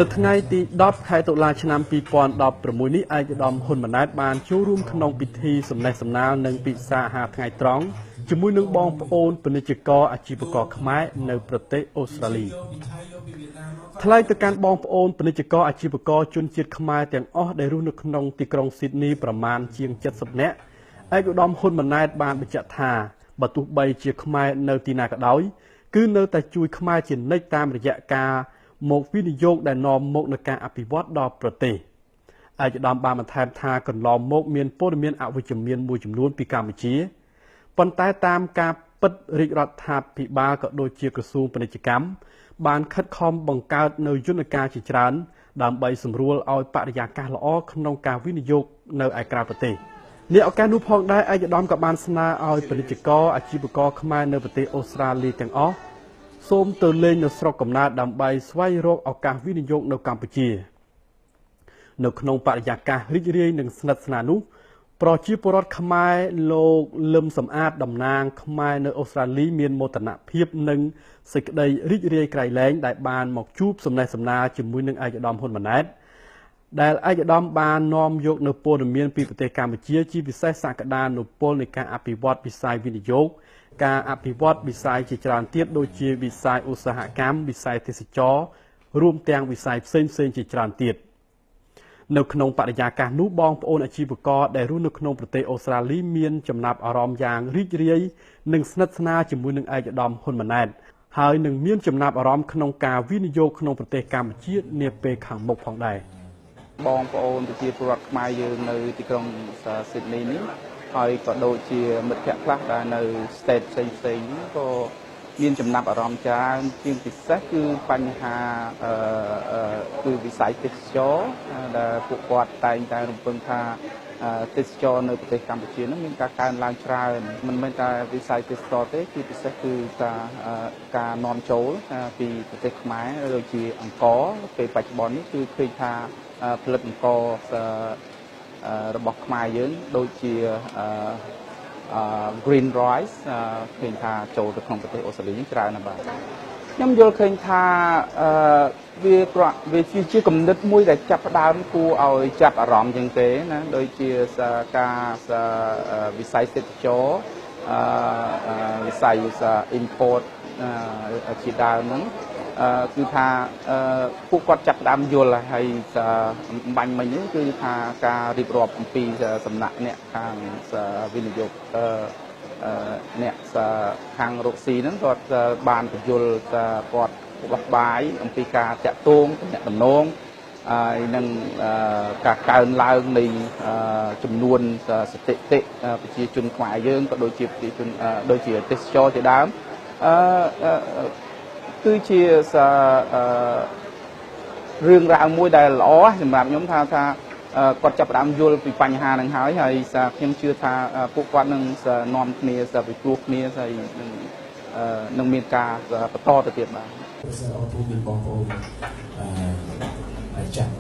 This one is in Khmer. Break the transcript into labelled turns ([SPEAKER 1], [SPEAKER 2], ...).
[SPEAKER 1] នៅថ្ងៃទី10 ខែតុលាឆ្នាំ2016នេះឯកឧត្តមហ៊ុនម៉ាណែតបានចូលរួមក្នុងពិធីសម្ដែងសម្ដាលនិងពិសាអាហារថ្ងៃត្រង់ជាមួយនឹងបងប្អូនពាណិជ្ជករអាជីវករខ្មែរនៅប្រទេសអូស្ត្រាលីថ្លែងទៅកាន់បងប្អូនពាណិជ្ជករអាជីវករជនជាតិខ្មែរទាំងអស់ដែលរស់នៅក្នុងទីក្រុងស៊ីដនីប្រមាណជាង70នាក់ឯកឧត្តមហ៊ុនម៉ាណែតបានបញ្ជាក់ថាបើទោះបីជាខ្មែរនៅទីណាក៏ដោយគឺនៅតែជួយខ្មែរជានិច្ចតាមរយៈការមកវិនិយោគដែលនាំមកនូវការអភិវឌ្ឍដល់ប្រទេសឯកឧត្តមបានបន្ថែមថាកន្លងមកមានព័ត៌មានអវិជ្ជមានមួយចំនួនពីកម្ពុជាប៉ុន្តែតាមការពិតរាជរដ្ឋាភិបាលក៏ដូចជាក្រសួងពាណិជ្ជកម្មបានខិតខំបង្កើតនូវយន្តការជាច្រើនដើម្បីសម្រួលឲ្យបរិយាកាសល្អក្នុងការវិនិយោគនៅឯក្រៅប្រទេសនេះឱកាសនោះផងដែរឯកឧត្តមក៏បានស្នើឲ្យពាណិជ្ជករអាជីវករខ្មែរនៅប្រទេសអូស្ត្រាលីទាំងអស់សូមទៅលេងនៅស្រុកកំណើតដើម្បីស្វែងរកឱកាសវិនិយោគនៅកម្ពុជានៅក្នុងបរិយាកាសរីករាយនិងស្និទ្ធស្នាលនោះប្រជាពលរដ្ឋខ្មែរលោកលឹមសំអាតតំណាងខ្មែរនៅអូស្ត្រាលីមានមោទនភាពនិងសេចក្តីរីករាយក្រៃលែងដែលបានមកជួបសំណេះសំណាលជាមួយនឹងឯកឧត្តមហ៊ុនម៉ាណែតដែលឯកឧត្តមបាននាំយកនៅព័ត៌មានពីប្រទេសកម្ពុជាជាពិសេសសក្តានុពលនៃការអភិវឌ្ឍវិស័យវិនិយោគការអភិវឌ្ឍវិស័យជាច្រើនទៀតដូចជាវិស័យឧស្សាហកម្មវិស័យទេសចរណ៍រួមទាំងវិស័យផ្សេងៗជាច្រើនទៀតនៅក្នុងបរិយាកាសនោះបងប្អូនអាជីវករដែលរស់នៅក្នុងប្រទេសអូស្ត្រាលីមានចំណាប់អារម្មណ៍យ៉ាងរីករាយនិងស្និទ្ធស្នាលជាមួយនឹងឯកឧត្តមហ៊ុនម៉ាណែតហើយនឹងមានចំណាប់អារម្មណ៍ក្នុងការវិនិយោគក្នុងប្រទេសកម្ពុជានាពេលខាងមុខផងដែរ
[SPEAKER 2] បងប្អូនប្រជាពលរដ្ឋខ្មែរយើងនៅទីក្រុងស៊ីដនីនេះហើយក៏ដូចជាមិត្តភ័ក្តិខ្លះដែលនៅ state ផ្សេងៗក៏មានចំណាប់អារម្មណ៍ច្រើនជាងពិសេសគឺបញ្ហាគឺវិស័យទេសចរដែលពួកគាត់តែងតែរំពឹងថាទេសចរនៅប្រទេសកម្ពុជានឹងមានការកើនឡើងច្រើនមិនមែនតែវិស័យទេសចរទេគឺពិសេសគឺការនាំចូលពីប្រទេសខ្មែរដូចជាអង្ករពេលបច្ចុប្បន្ននេះគឺឃើញថាផលិតអង្កររបស់ខ្មែរយើងដូចជាgreen rice ឃើញថាចូលទៅក្នុងប្រទេសអូស្ត្រាលីច្រើនណាស់បាទខ្ញុំយល់ឃើញថាវាជាគំនិតមួយដែលចាប់ផ្ដើមគួរឲ្យចាប់អារម្មណ៍ជាងគេណាដូចជាការវិស័យទេសចរវិស័យ import ជាដើមហ្នឹងគឺថាពួកគាត់ចាប់ផ្ដើមយល់ហើយបាញ់មិញនេះគឺថាការរៀបរាប់អំពីសំណាក់អ្នកខាងវិនិយោគអ្នកខាងរកស៊ីហ្នឹងគាត់បានបញ្យល់គាត់បោះបាយអំពីការតាក់ទងអ្នកតំណងហើយនឹងការកើនឡើងនៃចំនួនស្ថិតិប្រជាជនខ្មែរយើងក៏ដូចជាប្រជាជនដូចជាទេសចរជាដើមគឺជារឿងរ៉ាវមួយដែលល្អសម្រាប់ខ្ញុំថាគាត់ចាប់ផ្ដើមយល់ពីបញ្ហាហ្នឹងហើយខ្ញុំជឿថាពួកគាត់នឹងនាំគ្នាពិគ្រោះគ្នាហើយនឹងមានការបន្តទៅទៀតបាទ
[SPEAKER 3] អរគុណពីបងប្អូនចាប់